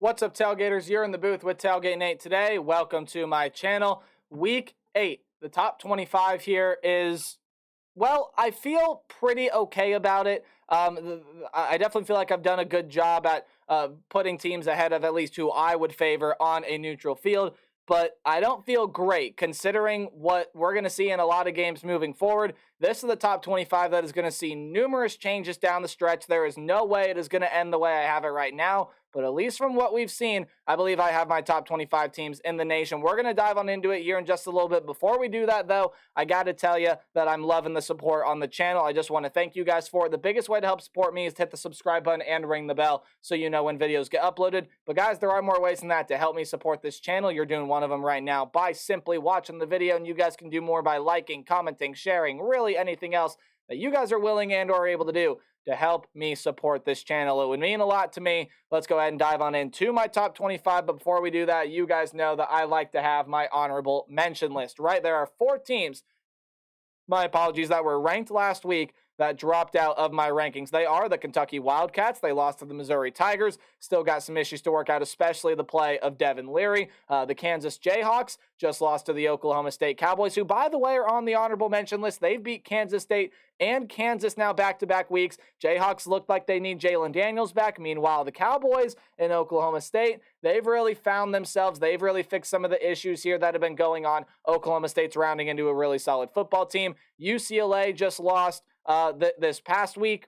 What's up, Tailgaters? You're in the booth with Tailgate Nate today. Welcome to my channel. Week 8, the top 25 here is, well, I feel pretty okay about it. I definitely feel like I've done a good job at putting teams ahead of at least who I would favor on a neutral field. But I don't feel great considering what we're going to see in a lot of games moving forward. This is the top 25 that is going to see numerous changes down the stretch. There is no way it is going to end the way I have it right now. But at least from what we've seen, I believe I have my top 25 teams in the nation. We're going to dive on into it here in just a little bit. Before we do that, though, I got to tell you that I'm loving the support on the channel. I just want to thank you guys for it. The biggest way to help support me is to hit the subscribe button and ring the bell so you know when videos get uploaded. But guys, there are more ways than that to help me support this channel. You're doing one of them right now by simply watching the video, and you guys can do more by liking, commenting, sharing, really anything else that you guys are willing and or able to do to help me support this channel. It would mean a lot to me. Let's go ahead and dive on into my top 25. But before we do that, you guys know that I like to have my honorable mention list, right? There are 4 teams, my apologies, that were ranked last week that dropped out of my rankings. They are the Kentucky Wildcats. They lost to the Missouri Tigers. Still got some issues to work out, especially the play of Devin Leary. The Kansas Jayhawks just lost to the Oklahoma State Cowboys, who, by the way, are on the honorable mention list. They've beat Kansas State and Kansas now back-to-back weeks. Jayhawks look like they need Jalen Daniels back. Meanwhile, the Cowboys in Oklahoma State, they've really found themselves. They've really fixed some of the issues here that have been going on. Oklahoma State's rounding into a really solid football team. UCLA just lost this past week.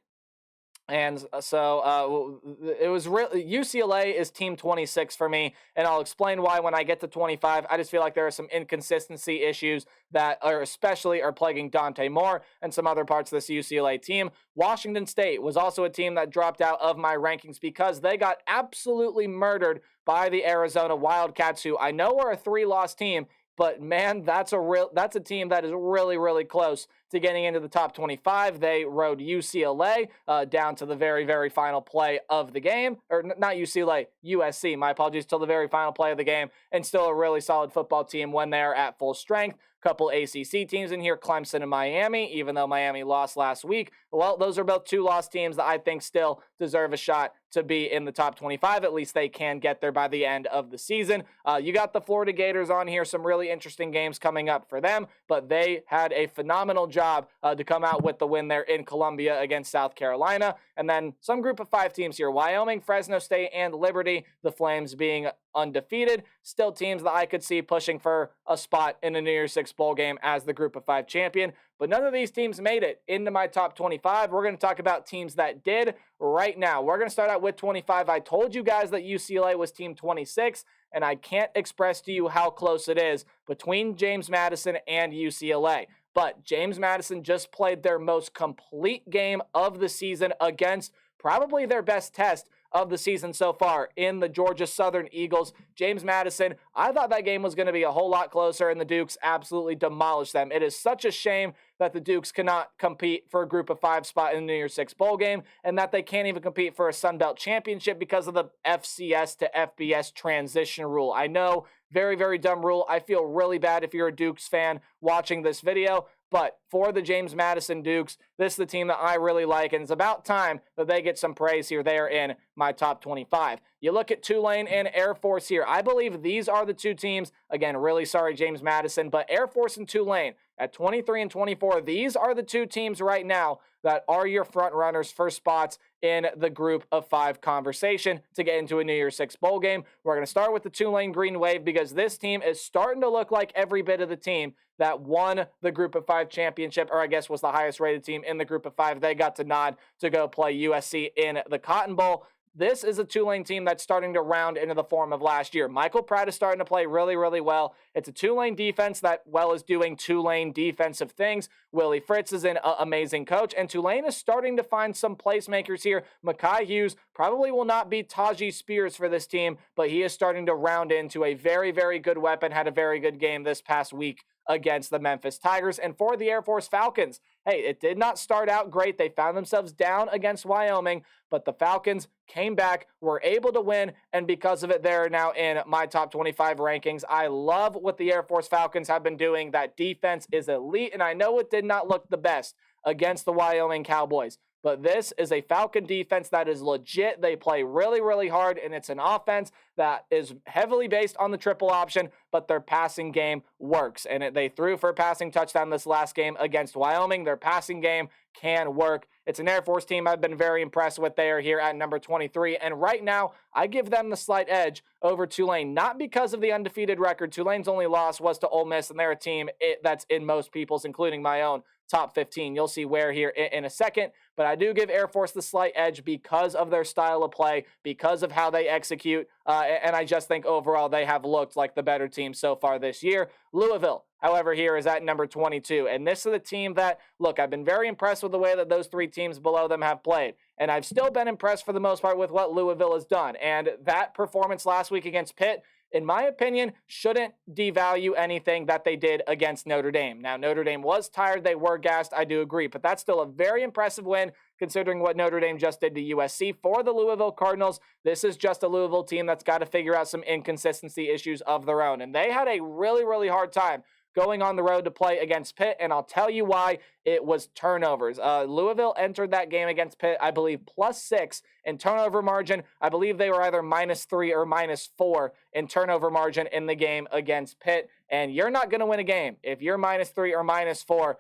And so it was really, UCLA is team 26 for me, and I'll explain why when I get to 25. I just feel like there are some inconsistency issues that are plaguing Dante Moore and some other parts of this UCLA team. Washington State was also a team that dropped out of my rankings because they got absolutely murdered by the Arizona Wildcats, who I know are a 3-loss team, but man, that's a team that is really, really close to getting into the top 25. They rode UCLA down to the very, very final play of the game. Or not UCLA, USC, my apologies, till the very final play of the game. And still a really solid football team when they're at full strength. Couple ACC teams in here, Clemson and Miami, even though Miami lost last week. Well, those are both 2-loss teams that I think still deserve a shot to be in the top 25. At least they can get there by the end of the season. You got the Florida Gators on here. Some really interesting games coming up for them, but they had a phenomenal job to come out with the win there in Columbia against South Carolina. And then some group of 5 teams here, Wyoming, Fresno State, and Liberty, the Flames being undefeated. Still teams that I could see pushing for a spot in a New Year's Six bowl game as the group of 5 champion. But none of these teams made it into my top 25. We're going to talk about teams that did right now. We're going to start out with 25. I told you guys that UCLA was team 26, and I can't express to you how close it is between James Madison and UCLA. But James Madison just played their most complete game of the season against probably their best test of the season so far in the Georgia Southern Eagles. James Madison, I thought that game was going to be a whole lot closer, and the Dukes absolutely demolished them. It is such a shame that the Dukes cannot compete for a group of 5 spot in the New Year's Six bowl game, and that they can't even compete for a Sun Belt championship because of the FCS to FBS transition rule. I know, very, very dumb rule. I feel really bad if you're a Dukes fan watching this video. But for the James Madison Dukes, this is the team that I really like, and it's about time that they get some praise here. They are in my top 25. You look at Tulane and Air Force here. I believe these are the 2 teams. Again, really sorry, James Madison, but Air Force and Tulane at 23 and 24, these are the 2 teams right now that are your front runners for spots in the group of 5 conversation to get into a New Year's Six bowl game. We're going to start with the Tulane Green Wave because this team is starting to look like every bit of the team that won the group of 5 championship, or I guess was the highest rated team in the group of 5. They got to nod to go play USC in the Cotton Bowl. This is a Tulane team that's starting to round into the form of last year. Michael Pratt is starting to play really, really well. It's a Tulane defense that, well, is doing Tulane defensive things. Willie Fritz is an amazing coach, and Tulane is starting to find some placemakers here. Mekhi Hughes probably will not be Tajee Spears for this team, but he is starting to round into a very, very good weapon. Had a very good game this past week against the Memphis Tigers. And for the Air Force Falcons, hey, it did not start out great. They found themselves down against Wyoming, but the Falcons came back, were able to win, and because of it, they're now in my top 25 rankings. I love what the Air Force Falcons have been doing. That defense is elite, and I know it did not look the best against the Wyoming Cowboys, but this is a Falcon defense that is legit. They play really, really hard, and it's an offense that is heavily based on the triple option, but their passing game works. And they threw for a passing touchdown this last game against Wyoming. Their passing game can work. It's an Air Force team I've been very impressed with. They are here at number 23, and right now I give them the slight edge over Tulane, not because of the undefeated record. Tulane's only loss was to Ole Miss, and they're a team that's in most people's, including my own, top 15. You'll see where here in a second, but I do give Air Force the slight edge because of their style of play, because of how they execute, and I just think overall they have looked like the better team so far this year. Louisville, however, here is at number 22, and this is a team that, look, I've been very impressed with the way that those three teams below them have played, and I've still been impressed for the most part with what Louisville has done, and that performance last week against Pitt, in my opinion, shouldn't devalue anything that they did against Notre Dame. Now, Notre Dame was tired. They were gassed. I do agree. But that's still a very impressive win considering what Notre Dame just did to USC. For the Louisville Cardinals, this is just a Louisville team that's got to figure out some inconsistency issues of their own. And they had a really, really hard time going on the road to play against Pitt, and I'll tell you why. It was turnovers. Louisville entered that game against Pitt, I believe, +6 in turnover margin. I believe they were either -3 or -4 in turnover margin in the game against Pitt, and you're not going to win a game if you're -3 or -4,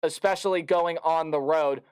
especially going on the road.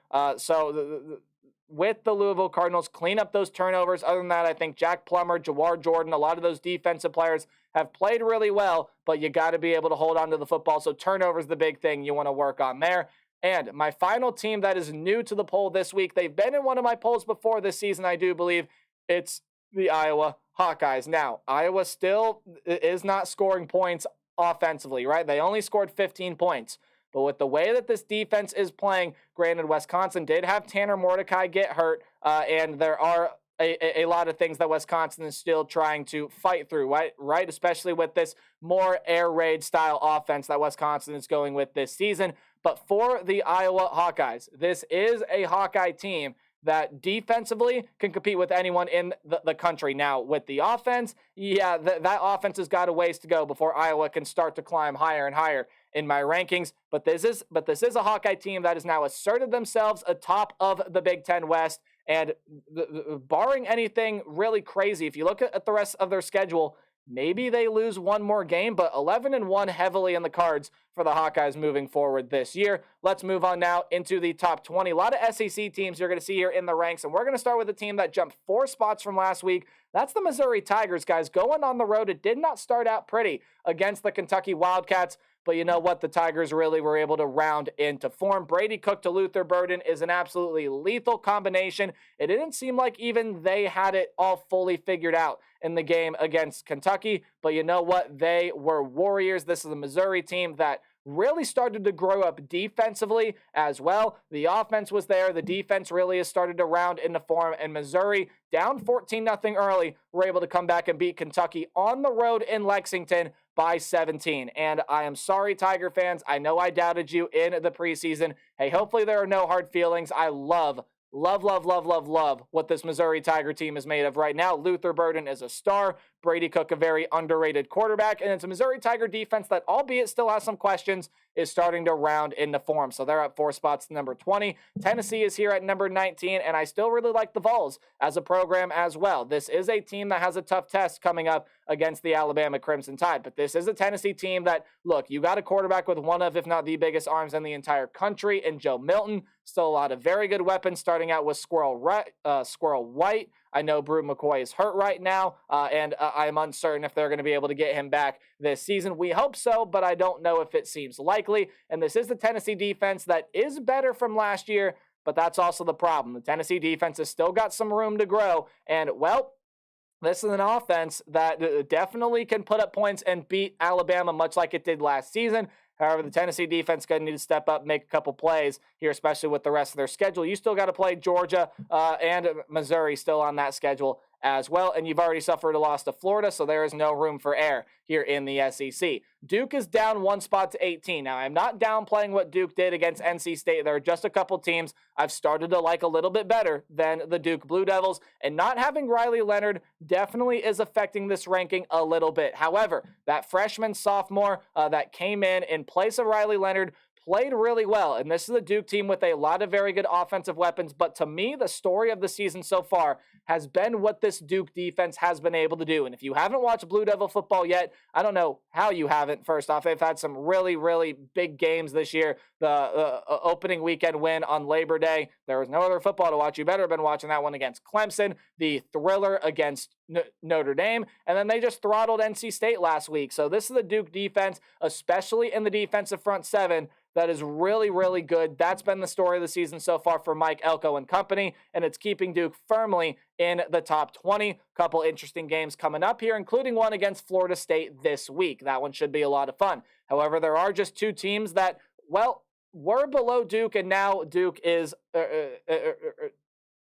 With the Louisville Cardinals, clean up those turnovers. Other than that, I think Jack Plummer, Jawar Jordan, a lot of those defensive players have played really well, but you got to be able to hold on to the football. So turnovers the big thing you want to work on there. And my final team that is new to the poll this week, they've been in one of my polls before this season, I do believe. It's the Iowa Hawkeyes. Now, Iowa still is not scoring points offensively, right? They only scored 15 points. But with the way that this defense is playing, granted, Wisconsin did have Tanner Mordecai get hurt, and there are a lot of things that Wisconsin is still trying to fight through, right? Especially with this more air raid style offense that Wisconsin is going with this season. But for the Iowa Hawkeyes, this is a Hawkeye team that defensively can compete with anyone in the country. Now, with the offense, yeah, that offense has got a ways to go before Iowa can start to climb higher and higher in my rankings. But this is a Hawkeye team that has now asserted themselves atop of the Big Ten West. And barring anything really crazy, if you look at the rest of their schedule, maybe they lose one more game, but 11-1 heavily in the cards for the Hawkeyes moving forward this year. Let's move on now into the top 20. A lot of SEC teams you're going to see here in the ranks, and we're going to start with a team that jumped 4 spots from last week. That's the Missouri Tigers, guys. Going on the road, it did not start out pretty against the Kentucky Wildcats, but you know what? The Tigers really were able to round into form. Brady Cook to Luther Burden is an absolutely lethal combination. It didn't seem like even they had it all fully figured out in the game against Kentucky, but you know what? They were warriors. This is a Missouri team that really started to grow up defensively as well. The offense was there. The defense really has started to round into form, and Missouri, down 14-0 early, were able to come back and beat Kentucky on the road in Lexington by 17. And I am sorry, Tiger fans. I know I doubted you in the preseason. Hey, hopefully there are no hard feelings. I love what this Missouri Tiger team is made of right now. Luther Burden is a star. Brady Cook, a very underrated quarterback. And it's a Missouri Tiger defense that, albeit still has some questions, is starting to round into form. So they're at 4 spots to number 20. Tennessee is here at number 19, and I still really like the Vols as a program as well. This is a team that has a tough test coming up against the Alabama Crimson Tide. But this is a Tennessee team that, look, you got a quarterback with one of, if not the biggest arms in the entire country in Joe Milton. Still a lot of very good weapons, starting out with Squirrel White. I know Brew McCoy is hurt right now, and I'm uncertain if they're going to be able to get him back this season. We hope so, but I don't know if it seems likely. And this is the Tennessee defense that is better from last year, but that's also the problem. The Tennessee defense has still got some room to grow, and, well, this is an offense that definitely can put up points and beat Alabama much like it did last season. However, the Tennessee defense going to need to step up, make a couple plays here, especially with the rest of their schedule. You still got to play Georgia and Missouri still on that schedule as well, and you've already suffered a loss to Florida, so there is no room for error here in the SEC. Duke is down 1 spot to 18. Now, I'm not downplaying what Duke did against NC State. There are just a couple teams I've started to like a little bit better than the Duke Blue Devils, and not having Riley Leonard definitely is affecting this ranking a little bit. However, that freshman sophomore that came in place of Riley Leonard played really well. And this is a Duke team with a lot of very good offensive weapons. But to me, the story of the season so far has been what this Duke defense has been able to do. And if you haven't watched Blue Devil football yet, I don't know how you haven't. First off, they've had some really, really big games this year. The opening weekend win on Labor Day. There was no other football to watch. You better have been watching that one against Clemson, the thriller against Notre Dame, and then they just throttled NC State last week. So this is the Duke defense, especially in the defensive front seven, that is really, really good. That's been the story of the season so far for Mike Elko and company, and it's keeping Duke firmly in the top 20. Couple interesting games coming up here, including one against Florida State this week. That one should be a lot of fun. However, there are just two teams that, well, were below Duke, and now Duke is...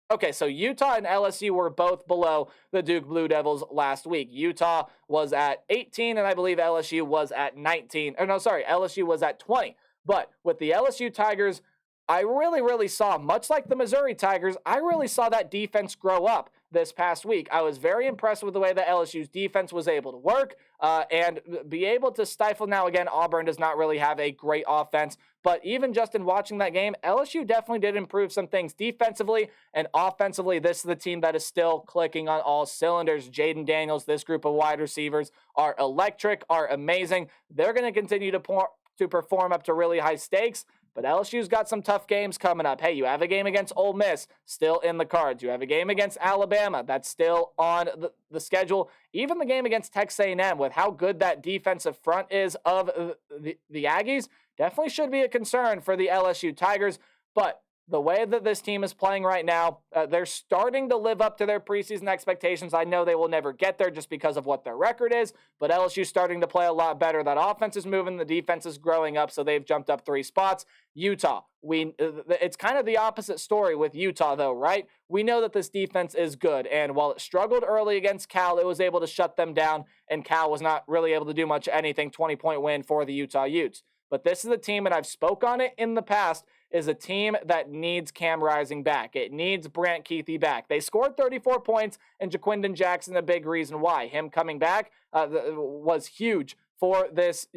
Okay, so Utah and LSU were both below the Duke Blue Devils last week. Utah was at 18, and I believe LSU was at 19. Or no, sorry, LSU was at 20. But with the LSU Tigers, I really, really saw, much like the Missouri Tigers, I really saw that defense grow up this past week. I was very impressed with the way that LSU's defense was able to work and be able to stifle. Now, again, Auburn does not really have a great offense, but even just in watching that game, LSU definitely did improve some things defensively and offensively. This is the team that is still clicking on all cylinders. Jaden Daniels, this group of wide receivers are electric, are amazing. They're going to continue to perform up to really high stakes. But LSU's got some tough games coming up. Hey, you have a game against Ole Miss, still in the cards. You have a game against Alabama, that's still on the schedule. Even the game against Texas A&M, with how good that defensive front is of the Aggies, definitely should be a concern for the LSU Tigers. But the way that this team is playing right now, they're starting to live up to their preseason expectations. I know they will never get there just because of what their record is, but LSU's starting to play a lot better. That offense is moving, the defense is growing up, so they've jumped up 3 spots. Utah, it's kind of the opposite story with Utah, though, right? We know that this defense is good, and while it struggled early against Cal, it was able to shut them down, and Cal was not really able to do much anything. 20-point win for the Utah Utes. But this is a team, and I've spoke on it in the past, is a team that needs Cam Rising back. It needs Brant Kuithe back. They scored 34 points, and Jaquindon Jackson, a big reason why. Him coming back was huge for this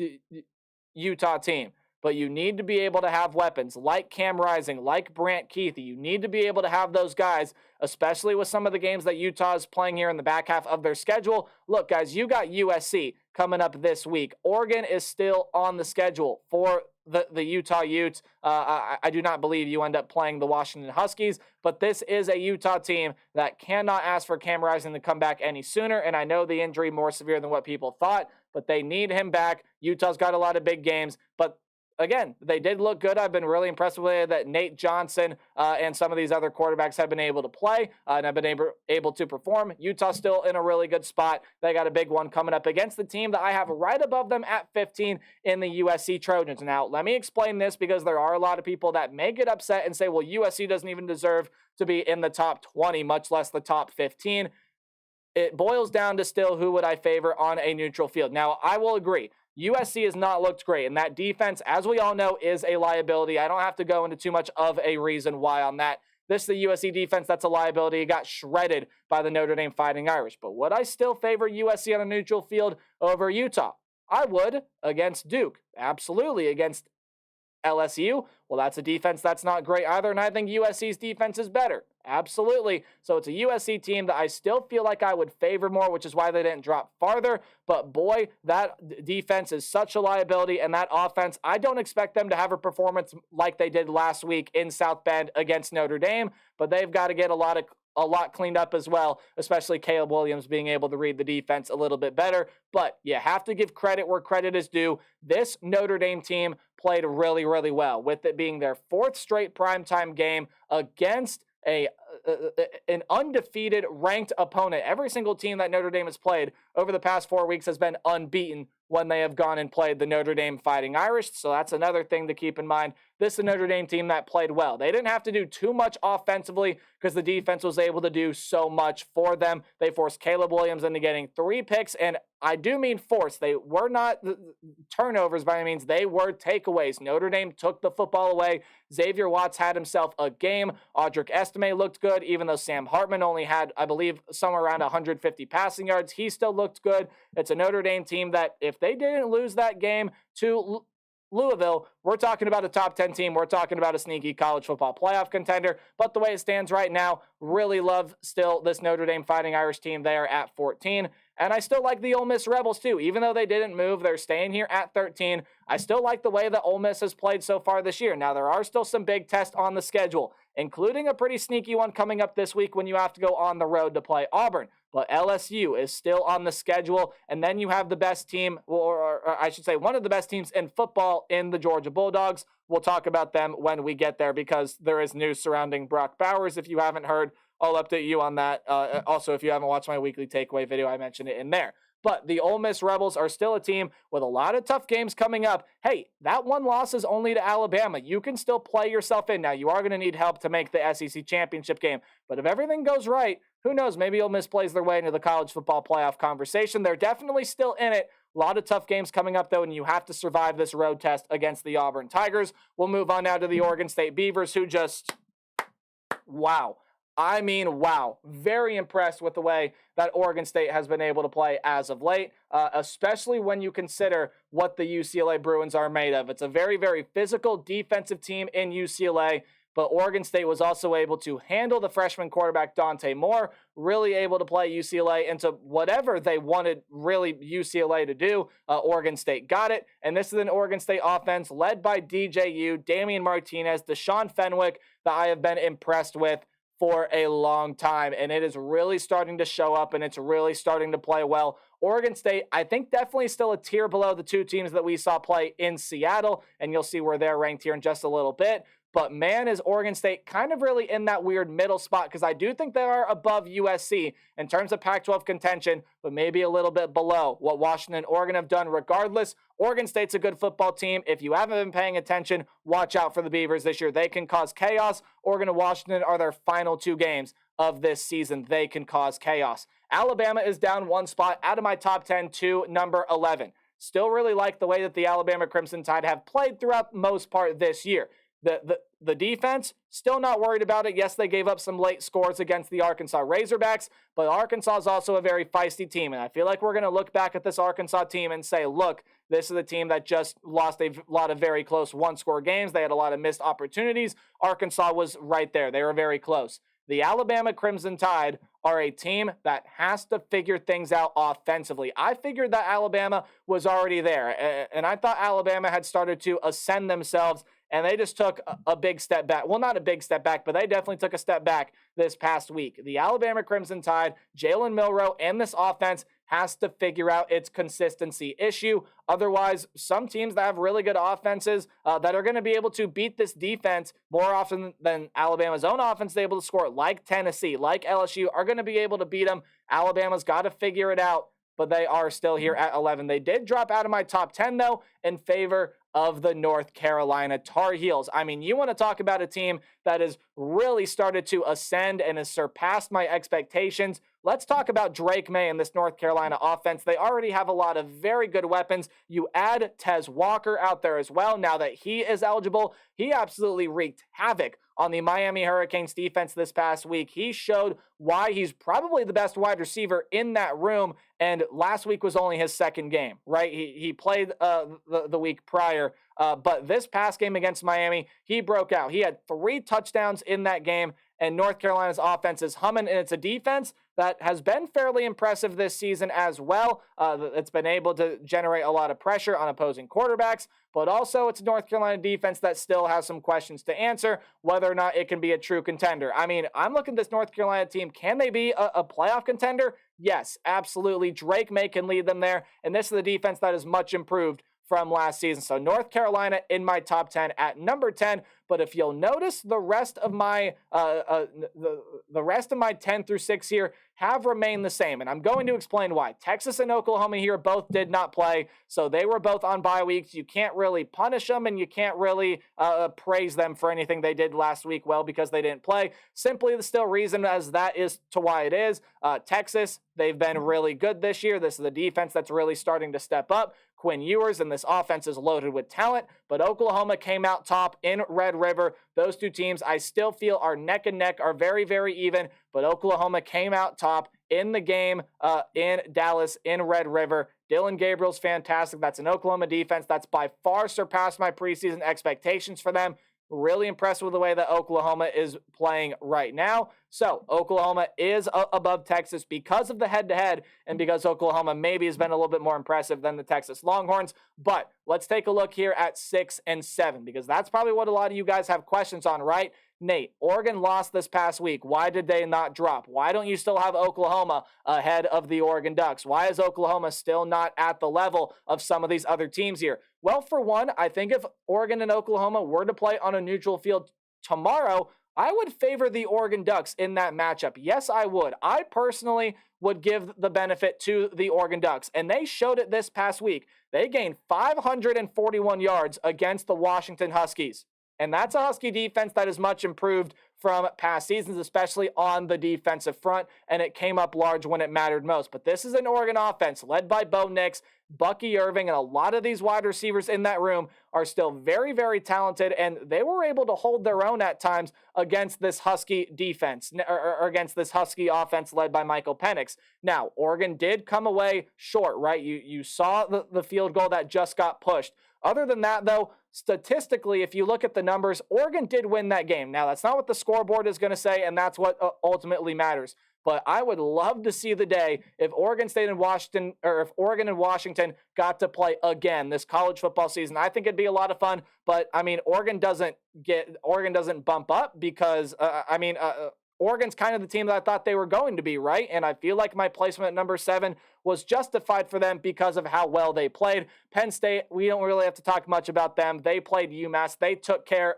Utah team. But you need to be able to have weapons like Cam Rising, like Brant Kuithe. You need to be able to have those guys, especially with some of the games that Utah is playing here in the back half of their schedule. Look, guys, you got USC coming up this week. Oregon is still on the schedule for the Utah Utes. I do not believe you end up playing the Washington Huskies, but this is a Utah team that cannot ask for Cam Rising to come back any sooner, and I know the injury more severe than what people thought, but they need him back. Utah's got a lot of big games, but again, they did look good. I've been really impressed with the way that Nate Johnson and some of these other quarterbacks have been able to play and have been able to perform. Utah's still in a really good spot. They got a big one coming up against the team that I have right above them at 15 in the USC Trojans. Now, let me explain this because there are a lot of people that may get upset and say, well, USC doesn't even deserve to be in the top 20, much less the top 15. It boils down to still who would I favor on a neutral field. Now, I will agree. USC has not looked great, and that defense, as we all know, is a liability. I don't have to go into too much of a reason why on that. This is the USC defense that's a liability. It got shredded by the Notre Dame Fighting Irish. But would I still favor USC on a neutral field over Utah? I would against Duke. Absolutely. Against LSU, well, that's a defense that's not great either, and I think USC's defense is better. Absolutely. So it's a USC team that I still feel like I would favor more, which is why they didn't drop farther. But boy, that defense is such a liability, and that offense, I don't expect them to have a performance like they did last week in South Bend against Notre Dame, but they've got to get a lot cleaned up as well, especially Caleb Williams being able to read the defense a little bit better. But you have to give credit where credit is due. This Notre Dame team played really, really well, with it being their 4th straight primetime game against an undefeated ranked opponent. Every single team that Notre Dame has played over the past 4 weeks has been unbeaten when they have gone and played the Notre Dame Fighting Irish. So that's another thing to keep in mind. This is a Notre Dame team that played well. They didn't have to do too much offensively because the defense was able to do so much for them. They forced Caleb Williams into getting 3 picks, and I do mean forced. They were not turnovers by any means. They were takeaways. Notre Dame took the football away. Xavier Watts had himself a game. Audric Estime looked good, even though Sam Hartman only had, I believe, somewhere around 150 passing yards. He still looked good. It's a Notre Dame team that if they didn't lose that game to Louisville, we're talking about a top 10 team. We're talking about a sneaky college football playoff contender. But the way it stands right now, really love still this Notre Dame Fighting Irish team there at 14. And I still like the Ole Miss Rebels too. Even though they didn't move, they're staying here at 13. I still like the way that Ole Miss has played so far this year. Now, there are still some big tests on the schedule, including a pretty sneaky one coming up this week when you have to go on the road to play Auburn. But LSU is still on the schedule. And then you have the best team, or I should say one of the best teams in football in the Georgia Bulldogs. We'll talk about them when we get there because there is news surrounding Brock Bowers. If you haven't heard, I'll update you on that. Also, if you haven't watched my weekly takeaway video, I mentioned it in there. But the Ole Miss Rebels are still a team with a lot of tough games coming up. Hey, that one loss is only to Alabama. You can still play yourself in. Now, you are going to need help to make the SEC championship game. But if everything goes right, who knows? Maybe Ole Miss plays their way into the college football playoff conversation. They're definitely still in it. A lot of tough games coming up, though, and you have to survive this road test against the Auburn Tigers. We'll move on now to the Oregon State Beavers, who just, wow. I mean, wow. Very impressed with the way that Oregon State has been able to play as of late, especially when you consider what the UCLA Bruins are made of. It's a very, very physical defensive team in UCLA, but Oregon State was also able to handle the freshman quarterback Dante Moore, really able to play UCLA into whatever they wanted really UCLA to do. Oregon State got it, and this is an Oregon State offense led by DJU, Damian Martinez, Deshaun Fenwick, that I have been impressed with for a long time, and it is really starting to show up, and it's really starting to play well. Oregon State, I think, definitely still a tier below the two teams that we saw play in Seattle, and you'll see where they're ranked here in just a little bit. But man, is Oregon State kind of really in that weird middle spot, because I do think they are above USC in terms of Pac-12 contention, but maybe a little bit below what Washington and Oregon have done. Regardless, Oregon State's a good football team. If you haven't been paying attention, watch out for the Beavers this year. They can cause chaos. Oregon and Washington are their final two games of this season. They can cause chaos. Alabama is down one spot out of my top 10 to number 11. Still really like the way that the Alabama Crimson Tide have played throughout most part this year. The defense, still not worried about it. Yes, they gave up some late scores against the Arkansas Razorbacks, but Arkansas is also a very feisty team, and I feel like we're going to look back at this Arkansas team and say, look, this is a team that just lost a lot of very close one-score games. They had a lot of missed opportunities. Arkansas was right there. They were very close. The Alabama Crimson Tide are a team that has to figure things out offensively. I figured that Alabama was already there, and I thought Alabama had started to ascend themselves, and they just took a big step back. Well, not a big step back, but they definitely took a step back this past week. The Alabama Crimson Tide, Jalen Milroe, and this offense has to figure out its consistency issue. Otherwise, some teams that have really good offenses that are going to be able to beat this defense more often than Alabama's own offense is able to score, like Tennessee, like LSU, are going to be able to beat them. Alabama's got to figure it out, but they are still here at 11. They did drop out of my top 10, though, in favor of the North Carolina Tar Heels. I mean, you want to talk about a team that has really started to ascend and has surpassed my expectations. Let's talk about Drake May and this North Carolina offense. They already have a lot of very good weapons. You add Tez Walker out there as well. Now that he is eligible, he absolutely wreaked havoc on the Miami Hurricanes defense this past week. He showed why he's probably the best wide receiver in that room, and last week was only his second game, right? He played the week prior, but this past game against Miami, he broke out. He had 3 touchdowns in that game, and North Carolina's offense is humming, and it's a defense that has been fairly impressive this season as well. It's been able to generate a lot of pressure on opposing quarterbacks, but also it's a North Carolina defense that still has some questions to answer, whether or not it can be a true contender. I mean, I'm looking at this North Carolina team. Can they be a playoff contender? Yes, absolutely. Drake May can lead them there, and this is the defense that is much improved from last season. So North Carolina in my top 10 at number 10. But if you'll notice, the rest of my the rest of my 10 through 6 here have remained the same, and I'm going to explain why. Texas and Oklahoma here both did not play, so they were both on bye weeks. You can't really punish them, and you can't really praise them for anything they did last week, well, because they didn't play. Simply the still reason as that is to why it is. Texas, they've been really good this year. This is the defense that's really starting to step up. Quinn Ewers, and this offense is loaded with talent, but Oklahoma came out top in Red River. Those two teams I still feel are neck and neck, are very, very even, but Oklahoma came out top in the game in Dallas, in Red River. Dillon Gabriel's fantastic. That's an Oklahoma defense that's by far surpassed my preseason expectations for them. Really impressed with the way that Oklahoma is playing right now. So Oklahoma is above Texas because of the head-to-head and because Oklahoma maybe has been a little bit more impressive than the Texas Longhorns. But let's take a look here at 6 and 7 because that's probably what a lot of you guys have questions on, right? Nate, Oregon lost this past week. Why did they not drop? Why don't you still have Oklahoma ahead of the Oregon Ducks? Why is Oklahoma still not at the level of some of these other teams here? Well, for one, I think if Oregon and Oklahoma were to play on a neutral field tomorrow, I would favor the Oregon Ducks in that matchup. Yes, I would. I personally would give the benefit to the Oregon Ducks, and they showed it this past week. They gained 541 yards against the Washington Huskies. And that's a Husky defense that is much improved from past seasons, especially on the defensive front, and it came up large when it mattered most. But this is an Oregon offense led by Bo Nix, Bucky Irving, and a lot of these wide receivers in that room are still very, very talented, and they were able to hold their own at times against this Husky defense, or against this Husky offense led by Michael Penix. Now, Oregon did come away short, right? You saw the field goal that just got pushed. Other than that, though, statistically, if you look at the numbers, Oregon did win that game. Now, that's not what the scoreboard is going to say, and that's what ultimately matters. But I would love to see the day if Oregon State and Washington, or if Oregon and Washington got to play again this college football season. I think it'd be a lot of fun. But I mean, Oregon doesn't bump up because Oregon's kind of the team that I thought they were going to be, right? And I feel like my placement at number 7 was justified for them because of how well they played. Penn State, we don't really have to talk much about them. They played UMass. They took care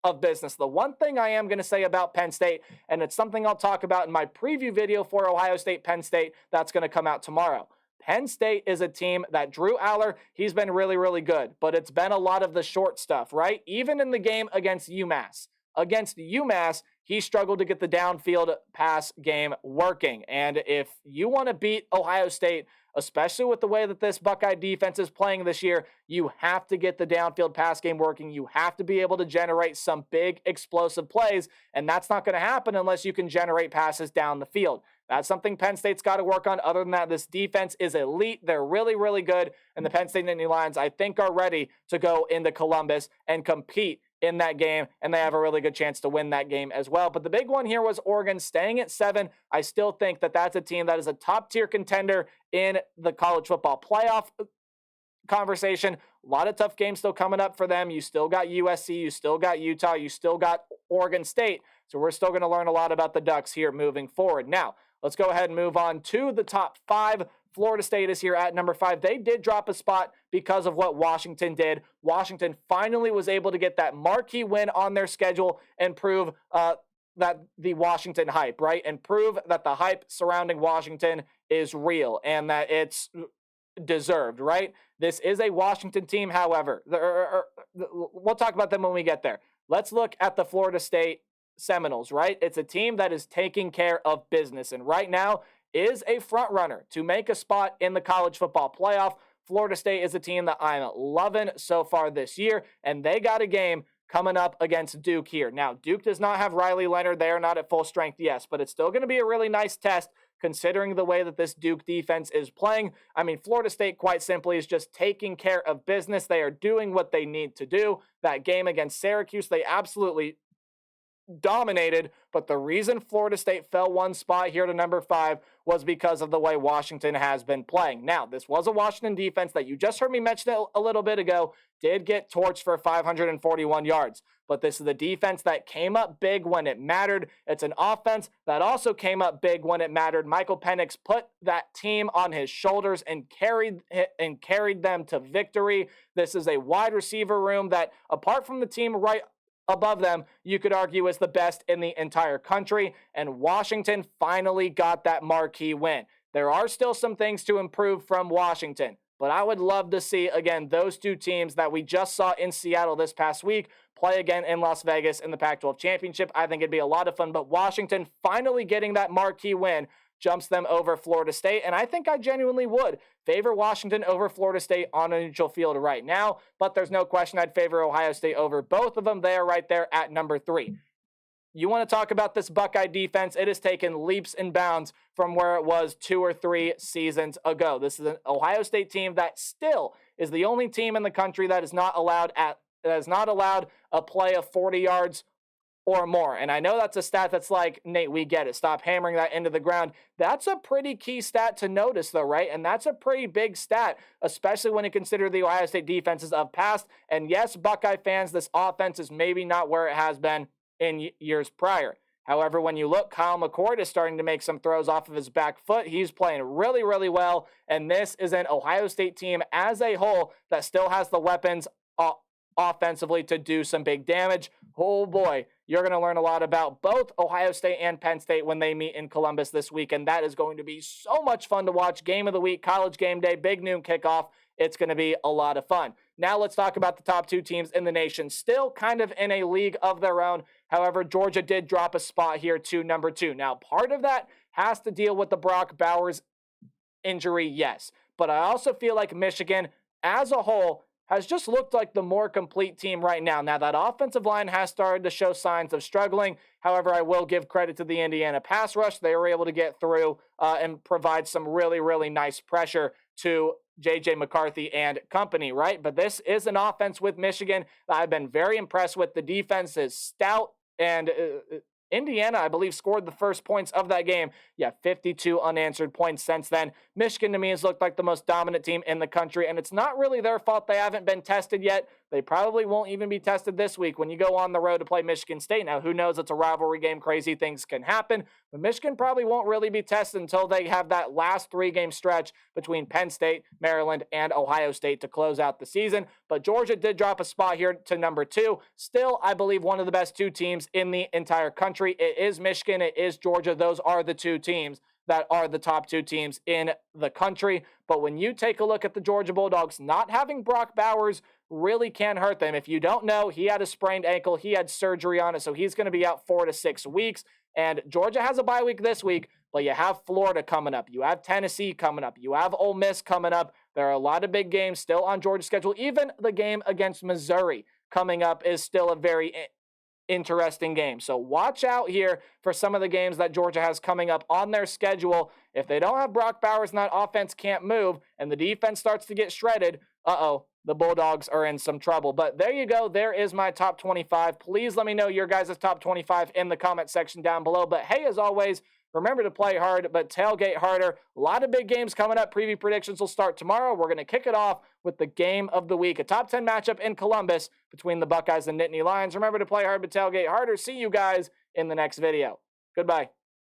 of business. The one thing I am going to say about Penn State, and it's something I'll talk about in my preview video for Ohio State, Penn State, that's going to come out tomorrow. Penn State is a team that Drew Aller, he's been really, really good, but it's been a lot of the short stuff, right? Even in the game against UMass. Against UMass, he struggled to get the downfield pass game working. And if you want to beat Ohio State, especially with the way that this Buckeye defense is playing this year, you have to get the downfield pass game working. You have to be able to generate some big explosive plays, and that's not going to happen unless you can generate passes down the field. That's something Penn State's got to work on. Other than that, this defense is elite. They're really, really good, and the Penn State Nittany Lions, I think, are ready to go into Columbus and compete in that game, and they have a really good chance to win that game as well. But the big one here was Oregon staying at 7. I still think that that's a team that is a top-tier contender in the college football playoff conversation. A lot of tough games still coming up for them. You still got USC, you still got Utah, you still got Oregon State. So we're still going to learn a lot about the Ducks here moving forward. Now, let's go ahead and move on to the top 5. Florida State is here at number 5. They did drop a spot because of what Washington did. Washington finally was able to get that marquee win on their schedule and prove that the Washington hype, right? And prove that the hype surrounding Washington is real and that it's deserved, right? This is a Washington team, however. We'll talk about them when we get there. Let's look at the Florida State Seminoles, right? It's a team that is taking care of business, and right now is a front runner to make a spot in the college football playoff. Florida State is a team that I'm loving so far this year, and they got a game coming up against Duke here. Now, Duke does not have Riley Leonard. They are not at full strength, yes, but it's still going to be a really nice test considering the way that this Duke defense is playing. I mean, Florida State, quite simply, is just taking care of business. They are doing what they need to do. That game against Syracuse, they absolutely dominated, but the reason Florida State fell one spot here to number 5 was because of the way Washington has been playing. Now, this was a Washington defense that you just heard me mention a little bit ago, did get torched for 541 yards, but this is the defense that came up big when it mattered. It's an offense that also came up big when it mattered. Michael Penix put that team on his shoulders and carried them to victory. This is a wide receiver room that, apart from the team right above them, you could argue is the best in the entire country, and Washington finally got that marquee win. There are still some things to improve from Washington, but I would love to see, again, those two teams that we just saw in Seattle this past week play again in Las Vegas in the Pac-12 Championship. I think it'd be a lot of fun, but Washington finally getting that marquee win jumps them over Florida State, and I think I genuinely would favor Washington over Florida State on a neutral field right now, but there's no question I'd favor Ohio State over both of them. They are right there at number 3. you want to talk about this Buckeye defense, it has taken leaps and bounds from where it was 2 or 3 seasons ago. This is an Ohio State team that still is the only team in the country that is not allowed a play of 40 yards or more. And I know that's a stat that's like, Nate, we get it. Stop hammering that into the ground. That's a pretty key stat to notice, though, right? And that's a pretty big stat, especially when you consider the Ohio State defenses of past. And yes, Buckeye fans, this offense is maybe not where it has been in years prior. However, when you look, Kyle McCord is starting to make some throws off of his back foot. He's playing really, really well. And this is an Ohio State team as a whole that still has the weapons offensively to do some big damage. Oh boy, you're going to learn a lot about both Ohio State and Penn State when they meet in Columbus this week, and that is going to be so much fun to watch. Game of the week, College game day, big noon kickoff. It's going to be a lot of fun. Now let's talk about the top 2 teams in the nation, still kind of in a league of their own. However, Georgia did drop a spot here to number 2. Now, part of that has to deal with the Brock Bowers injury, yes, but I also feel like Michigan as a whole has just looked like the more complete team right now. Now, that offensive line has started to show signs of struggling. However, I will give credit to the Indiana pass rush. They were able to get through and provide some really, really nice pressure to J.J. McCarthy and company, right? But this is an offense with Michigan that I've been very impressed with. The defense is stout, and Indiana, I believe, scored the first points of that game. Yeah, 52 unanswered points since then. Michigan, to me, has looked like the most dominant team in the country, and it's not really their fault they haven't been tested yet. They probably won't even be tested this week when you go on the road to play Michigan State. Now, who knows? It's a rivalry game. Crazy things can happen. But Michigan probably won't really be tested until they have that last 3-game stretch between Penn State, Maryland, and Ohio State to close out the season. But Georgia did drop a spot here to number 2. Still, I believe, one of the best 2 teams in the entire country. It is Michigan. It is Georgia. Those are the 2 teams that are the top 2 teams in the country. But when you take a look at the Georgia Bulldogs, not having Brock Bowers really can hurt them. If you don't know, he had a sprained ankle. He had surgery on it, so he's going to be out 4 to 6 weeks. And Georgia has a bye week this week, but you have Florida coming up. You have Tennessee coming up. You have Ole Miss coming up. There are a lot of big games still on Georgia's schedule. Even the game against Missouri coming up is still a very interesting game. So watch out here for some of the games that Georgia has coming up on their schedule. If they don't have Brock Bowers and that offense can't move and the defense starts to get shredded, the Bulldogs are in some trouble. But there you go. There is my top 25. Please let me know your guys' top 25 in the comment section down below. But hey, as always, remember to play hard, but tailgate harder. A lot of big games coming up. Preview predictions will start tomorrow. We're going to kick it off with the game of the week, a top 10 matchup in Columbus between the Buckeyes and Nittany Lions. Remember to play hard, but tailgate harder. See you guys in the next video. Goodbye.